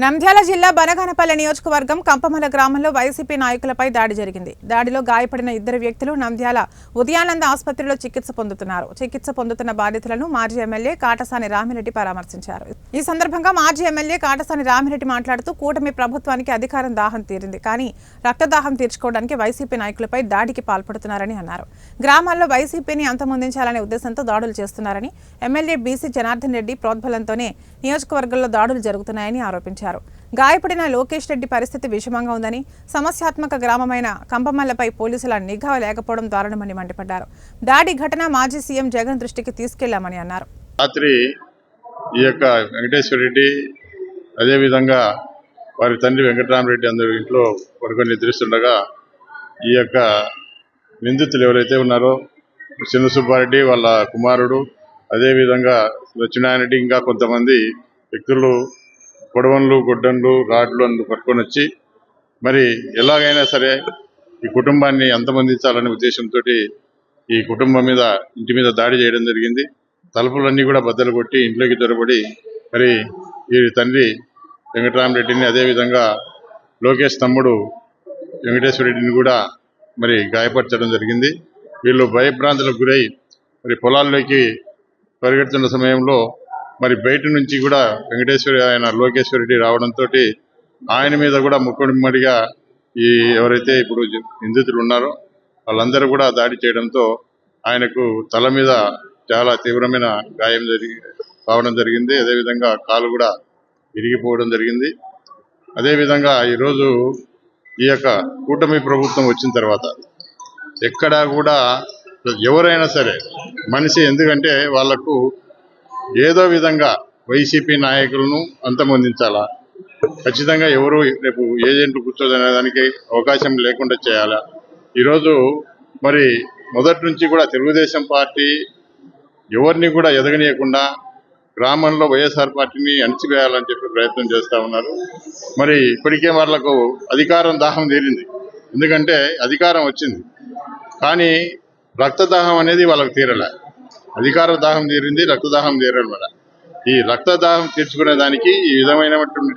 నంద్యాల జిల్లా బనగానపల్లి నియోజకవర్గం కంపమల గ్రామంలో వైసీపీ నాయకులపై దాడి జరిగింది. దాడిలో గాయపడిన ఇద్దరు వ్యక్తులు నంద్యాల ఉదయానంద ఆసుపత్రిలో చికిత్స పొందుతున్నారు. చికిత్స పొందుతున్న బాధితులను మాజీ ఎమ్మెల్యే కాటసాని రామిరెడ్డి పరామర్శించారు. ఈ సందర్భంగా మాజీ ఎమ్మెల్యే కాటసాని రామిరెడ్డి మాట్లాడుతూ కూటమి ప్రభుత్వానికి అధికారం దాహం తీరింది, కానీ రక్తదాహం తీర్చుకోవడానికి వైసీపీ నాయకులపై దాడికి పాల్పడుతున్నారని అన్నారు. గ్రామాల్లో వైసీపీని అంతమొందించాలనే ఉద్దేశంతో దాడులు చేస్తున్నారని, ఎమ్మెల్యే బీసీ జనార్దన్ రెడ్డి ప్రోద్బలంతోనే నియోజకవర్గంలో దాడులు జరుగుతున్నాయని ఆరోపించారు. గాయపడిన లోకేష్ రెడ్డి పరిస్థితి విషమంగా ఉందని, సమస్యాత్మక గ్రామమైన కంపమల్లపై పోలీసుల నిఘా లేకపోవడం దారుణమని మండిపడ్డారు. దాడి ఘటన మాజీ సీఎం జగన్ దృష్టికి తీసుకెళ్లామని అన్నారు. రాత్రి ఈ యొక్క వెంకటేశ్వర రెడ్డి అదేవిధంగా వారి తండ్రి వెంకటరామరెడ్డి అందరూ ఇంట్లో పడుకొని నిద్రిస్తుండగా ఈ యొక్క నిందితులు ఎవరైతే ఉన్నారో చిన్న సుబ్బారెడ్డి వాళ్ళ కుమారుడు, అదేవిధంగా లక్ష్మీనారాయణ ఇంకా కొంతమంది వ్యక్తులు గొడవన్లు గొడ్డన్లు రాడ్లు పట్టుకొని వచ్చి మరి ఎలాగైనా సరే ఈ కుటుంబాన్ని అంతమొందించాలనే ఉద్దేశంతో ఈ కుటుంబం మీద ఇంటి మీద దాడి చేయడం జరిగింది. తలుపులన్నీ కూడా బద్దలు కొట్టి ఇంట్లోకి దొరబడి మరి వీరి తండ్రి వెంకటరామరెడ్డిని, అదేవిధంగా లోకేష్ తమ్ముడు వెంకటేశ్వర రెడ్డిని కూడా మరి గాయపరచడం జరిగింది. వీళ్ళు భయభ్రాంతులకు గురై మరి పొలాల్లోకి పరిగెడుతున్న సమయంలో మరి బయట నుంచి కూడా ఆయన లోకేశ్వర రెడ్డి రావడంతో ఆయన మీద కూడా ముక్కుడిమ్మడిగా ఈ ఎవరైతే ఇప్పుడు నిందితులు ఉన్నారో వాళ్ళందరూ కూడా దాడి చేయడంతో ఆయనకు తల మీద చాలా తీవ్రమైన గాయం కావడం జరిగింది. అదేవిధంగా కాలు కూడా విరిగిపోవడం జరిగింది. అదేవిధంగా ఈరోజు ఈ యొక్క కూటమి ప్రభుత్వం వచ్చిన తర్వాత ఎక్కడా కూడా ఎవరైనా సరే మనిషి, ఎందుకంటే వాళ్లకు ఏదో విధంగా వైసీపీ నాయకులను అంతమొందించాలా, ఖచ్చితంగా ఎవరు రేపు ఏజెంట్లు కూర్చోదనే దానికి అవకాశం లేకుండా చేయాలా. ఈరోజు మరి మొదటి నుంచి కూడా తెలుగుదేశం పార్టీ ఎవరిని కూడా ఎదగనీయకుండా గ్రామంలో వైఎస్ఆర్ పార్టీని అణిచివేయాలని చెప్పి ప్రయత్నం చేస్తూ ఉన్నారు. మరి ఇప్పటికే వాళ్లకు అధికారం దాహం తీరింది, ఎందుకంటే అధికారం వచ్చింది, కానీ రక్తదాహం అనేది వాళ్ళకు తీరలే. అధికార దాహం తీరింది, రక్తదాహం తీరడం వల్ల ఈ రక్తదాహం తీర్చుకునే దానికి ఈ విధమైనటువంటి